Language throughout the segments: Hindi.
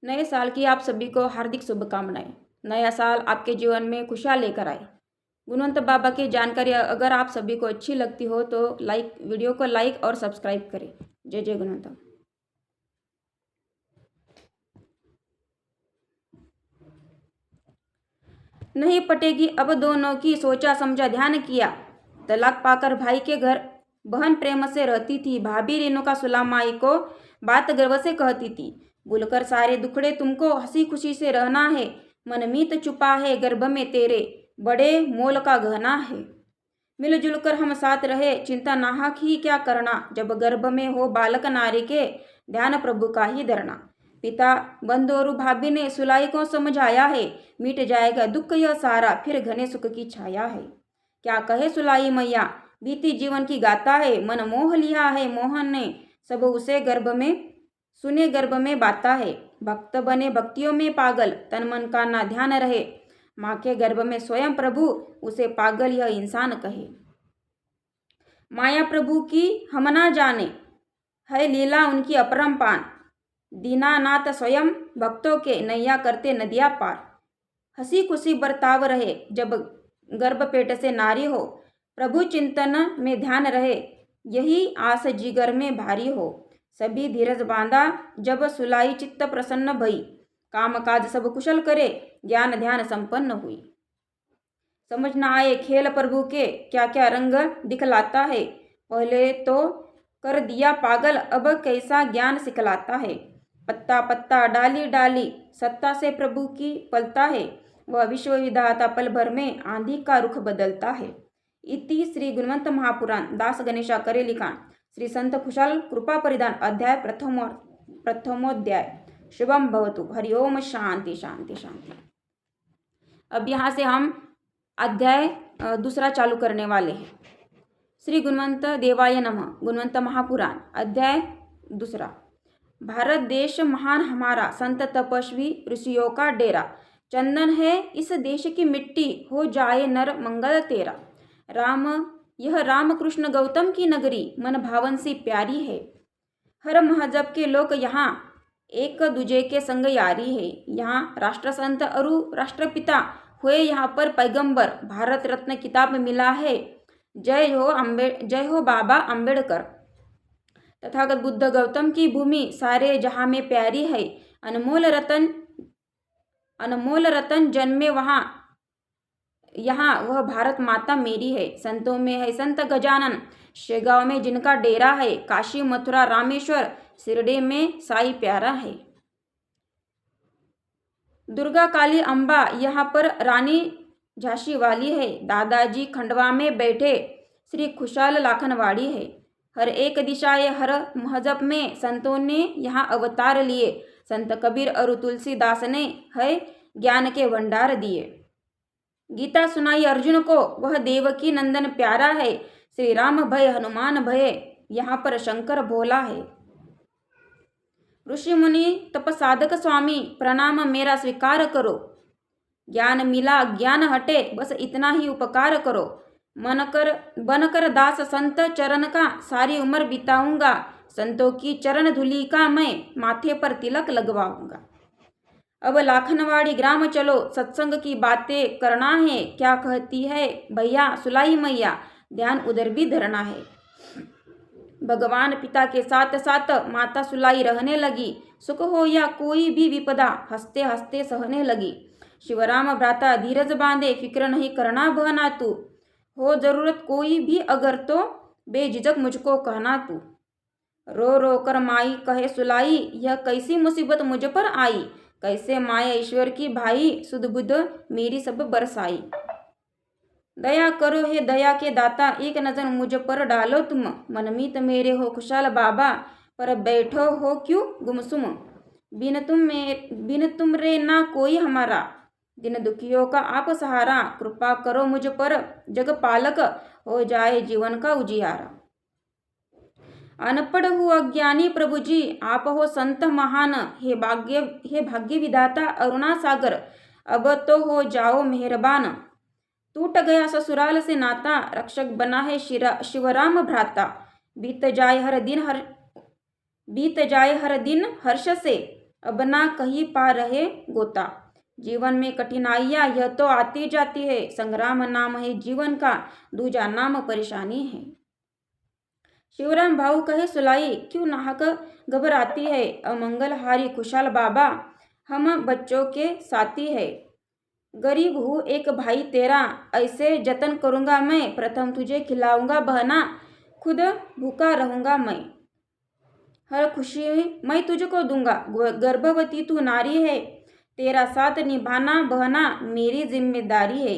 नए साल की आप सभी को हार्दिक शुभकामनाएं। नया साल आपके जीवन में खुशहाल लेकर आए। गुणवंत बाबा की जानकारी अगर आप सभी को अच्छी लगती हो तो वीडियो को लाइक और सब्सक्राइब करें। जय जय गुणवंत। नहीं पटेगी अब दोनों की, सोचा समझा ध्यान किया। तलाक पाकर भाई के घर बहन प्रेम से रहती थी। भाभी रेणुका सुलामाई को बात गर्व से कहती थी, भूलकर सारे दुखड़े तुमको हंसी खुशी से रहना है। मनमीत छुपा है गर्भ में तेरे, बड़े मोल का गहना है। मिलजुल कर हम साथ रहे, चिंता नाहक ही क्या करना। जब गर्भ में हो बालक नारी के, ध्यान प्रभु का ही धरना। पिता बंदोरू भाभी ने सुलाई को समझाया है, मिट जाएगा दुख यह सारा, फिर घने सुख की छाया है। क्या कहे सुलाई मैया, बीती जीवन की गाता है। मन मोह लिया है मोहन ने, सब उसे गर्भ में सुने गर्भ में बाता है। भक्त बने भक्तियों में पागल, तन मन का ना ध्यान रहे। माँ के गर्भ में स्वयं प्रभु, उसे पागल यह इंसान कहे। माया प्रभु की हम ना जाने, है लीला उनकी अपरंपार। दीनानाथ स्वयं भक्तों के, नैया करते नदिया पार। हंसी खुशी बर्ताव रहे, जब गर्भ पेट से नारी हो। प्रभु चिंतन में ध्यान रहे, यही आस जिगर में भारी हो। सभी धीरज बांधा, जब सुलाई चित्त प्रसन्न भई। काम काज सब कुशल करे, ज्ञान ध्यान संपन्न हुई। समझ न आए खेल प्रभु के, क्या क्या रंग दिखलाता है। पहले तो कर दिया पागल, अब कैसा ज्ञान सिखलाता है। पत्ता पत्ता डाली डाली, सत्ता से प्रभु की पलता है। वह विश्व विधाता पल भर में, आंधी का रुख बदलता है। इति श्री गुणवंत महापुराण दास गणेशा करे लिखाण श्री संत खुशाल कृपा परिधान अध्याय प्रथमोध्याय। शुभम भवतु। हरिओम। शांति शांति शांति। अब यहाँ से हम अध्याय दूसरा चालू करने वाले हैं। श्री गुणवंत देवाय नमः। गुणवंत महापुराण अध्याय दूसरा। भारत देश महान हमारा, संत तपस्वी ऋषियों का डेरा। चंदन है इस देश की मिट्टी, हो जाए नर मंगल तेरा। यह राम कृष्ण गौतम की नगरी, मन भावन सी प्यारी है। हर महजब के लोग यहाँ, एक दूजे के संग यारी है। यहाँ राष्ट्र संत अरु राष्ट्रपिता हुए, यहाँ पर पैगंबर, भारत रत्न किताब मिला है। जय हो बाबा अम्बेडकर। तथागत बुद्ध गौतम की भूमि, सारे जहाँ में प्यारी है। अनमोल रतन जन्मे वहाँ, यहाँ वह भारत माता मेरी है। संतों में है संत गजानन, शेगांव में जिनका डेरा है। काशी मथुरा रामेश्वर, शिरडी में साई प्यारा है। दुर्गा काली अम्बा, यहाँ पर रानी झांसी वाली है। दादाजी खंडवा में बैठे, श्री खुशाल लाखनवाड़ी है। हर एक दिशाए हर महजब में, संतों ने यहाँ अवतार लिए। संत कबीर और तुलसीदास ने है ज्ञान के भंडार दिए। गीता सुनाई अर्जुन को, वह देवकी नंदन प्यारा है। श्री राम भय हनुमान भय, यहाँ पर शंकर भोला है। ऋषि मुनि तपसाधक स्वामी, प्रणाम मेरा स्वीकार करो। ज्ञान मिला ज्ञान हटे, बस इतना ही उपकार करो। बनकर दास संत चरण का, सारी उम्र बिताऊंगा। संतों की चरण धूलि का मैं, माथे पर तिलक लगवाऊंगा। अब लाखनवाड़ी ग्राम चलो, सत्संग की बातें करना है। क्या कहती है भैया सुलाई मैया, ध्यान उधर भी धरना है। भगवान पिता के साथ साथ माता सुलाई रहने लगी। सुख हो या कोई भी विपदा, हंसते हंसते सहने लगी। शिवराम भ्राता धीरज बांधे, फिक्र नहीं करना बहना तू। हो जरूरत कोई भी अगर तो, बेझिझक मुझको कहना तू। रो रो कर माई कहे सुलाई, यह कैसी मुसीबत मुझ पर आई। कैसे माया ईश्वर की भाई, सुध बुध मेरी सब बरसाई। दया करो हे दया के दाता, एक नजर मुझ पर डालो तुम। मनमीत मेरे हो खुशाल बाबा, पर बैठो हो क्यों गुमसुम। बिन तुम रे ना कोई हमारा, दिन दुखियों का आप सहारा। कृपा करो मुझ पर जग पालक, हो जाए जीवन का उजियारा। अनपढ़ हूँ अज्ञानी प्रभु जी, आप हो संत महान। हे भाग्य विधाता अरुणा सागर, अब तो हो जाओ मेहरबान। टूट गया ससुराल से नाता, रक्षक बना है शिवराम भ्राता। बीत जाए हर दिन हर्ष से, अब ना कहीं पा रहे गोता। जीवन में कठिनाइयाँ यह तो आती जाती है, संग्राम नाम है जीवन का, दूजा नाम परेशानी है। शिवराम भाऊ कहे, सुलाई क्यों नाहक घबराती है, अमंगल हारी खुशहाल बाबा, हम बच्चों के साथी है। गरीब हूँ एक भाई तेरा, ऐसे जतन करूँगा मैं, प्रथम तुझे खिलाऊंगा बहना, खुद भूखा रहूँगा मैं। हर खुशी मैं तुझको दूंगा, गर्भवती तू नारी है, तेरा साथ निभाना बहना मेरी जिम्मेदारी है।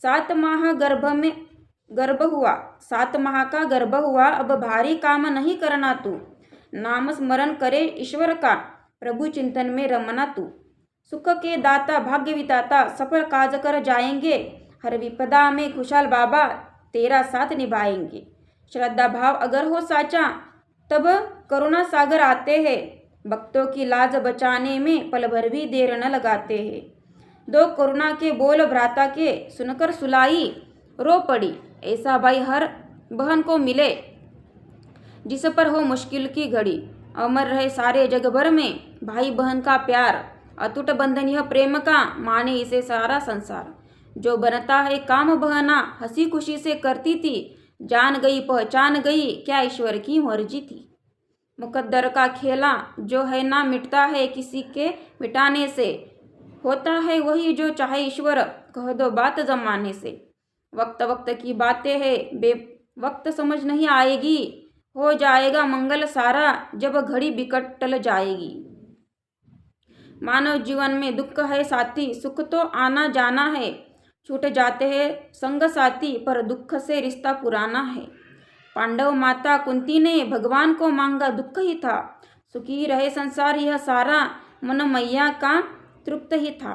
7 माह गर्भ हुआ, 7 माह का गर्भ हुआ, अब भारी काम नहीं करना तू, नाम स्मरण करे ईश्वर का, प्रभु चिंतन में रमना तू। सुख के दाता भाग्य विधाता सफल काज कर जाएंगे, हर विपदा में खुशहाल बाबा तेरा साथ निभाएंगे। श्रद्धा भाव अगर हो साचा तब करुणा सागर आते हैं, भक्तों की लाज बचाने में पल भर भी देर न लगाते हैं। 2 करुणा के बोल भ्राता के सुनकर सुलाई रो पड़ी, ऐसा भाई हर बहन को मिले जिस पर हो मुश्किल की घड़ी। अमर रहे सारे जग भर में भाई बहन का प्यार, अटूट बंधन यह प्रेम का, माने इसे सारा संसार। जो बनता है काम बहना हंसी खुशी से करती थी, जान गई पहचान गई क्या ईश्वर की मर्जी थी। मुकद्दर का खेला जो है ना मिटता है किसी के मिटाने से, होता है वही जो चाहे ईश्वर, कह दो बात जमाने से। वक्त वक्त की बातें है बेवक्त समझ नहीं आएगी, हो जाएगा मंगल सारा जब घड़ी बिकट टल जाएगी। मानव जीवन में दुख है साथी, सुख तो आना जाना है, छूट जाते हैं संग साथी पर दुख से रिश्ता पुराना है। पांडव माता कुंती ने भगवान को मांगा दुख ही था, सुखी रहे संसार यह सारा, मन मैया का तृप्त ही था।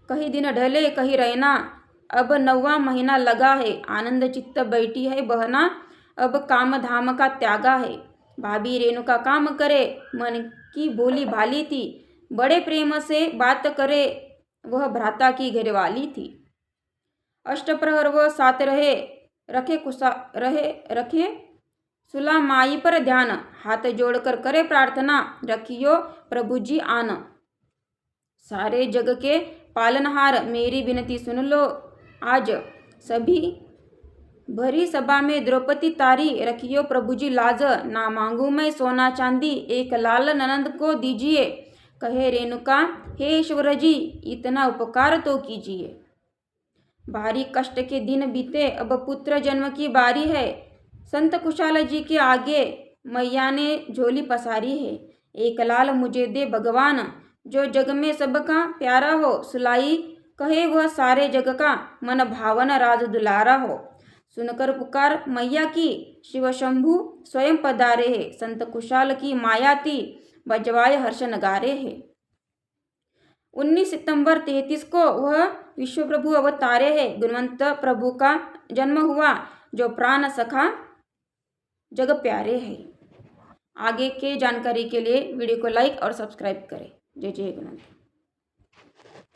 कहीं दिन ढले कहीं रहना, अब 9वां महीना लगा है, आनंद चित्त बैठी है बहना, अब काम धाम का त्यागा है। भाभी रेणुका काम करे, मन की भोली भाली थी, बड़े प्रेम से बात करे वह भ्राता की घरवाली थी। अष्टप्रहर वह साथ रखे सुला माई पर ध्यान, हाथ जोड़कर करे प्रार्थना, रखियो प्रभु जी आन। सारे जग के पालनहार मेरी विनती सुन लो आज, सभी भरी सभा में द्रौपदी तारी, रखियो प्रभु जी लाज, ना मांगू मैं सोना चांदी, एक लाल ननंद को दीजिए, कहे रेणुका हे ईश्वर जी इतना उपकार तो कीजिए। भारी कष्ट के दिन बीते, अब पुत्र जन्म की बारी है, संत कुशाल जी के आगे मैया ने झोली पसारी है। एक लाल मुझे दे भगवान, जो जग में सबका प्यारा हो, सुलाई कहे वह सारे जग का, मन भावन राज दुलारा हो। सुनकर पुकार मैया की, शिव शंभु स्वयं पधारे है, संत कुशाल की माया थी, बजवाए हर्ष नगारे है। 19 सितंबर 33 को वह विश्व प्रभु अवतारे है, गुणवंत प्रभु का जन्म हुआ, जो प्राण सखा जग प्यारे है। आगे के जानकारी के लिए वीडियो को लाइक और सब्सक्राइब करें। जय जय गुणवंत।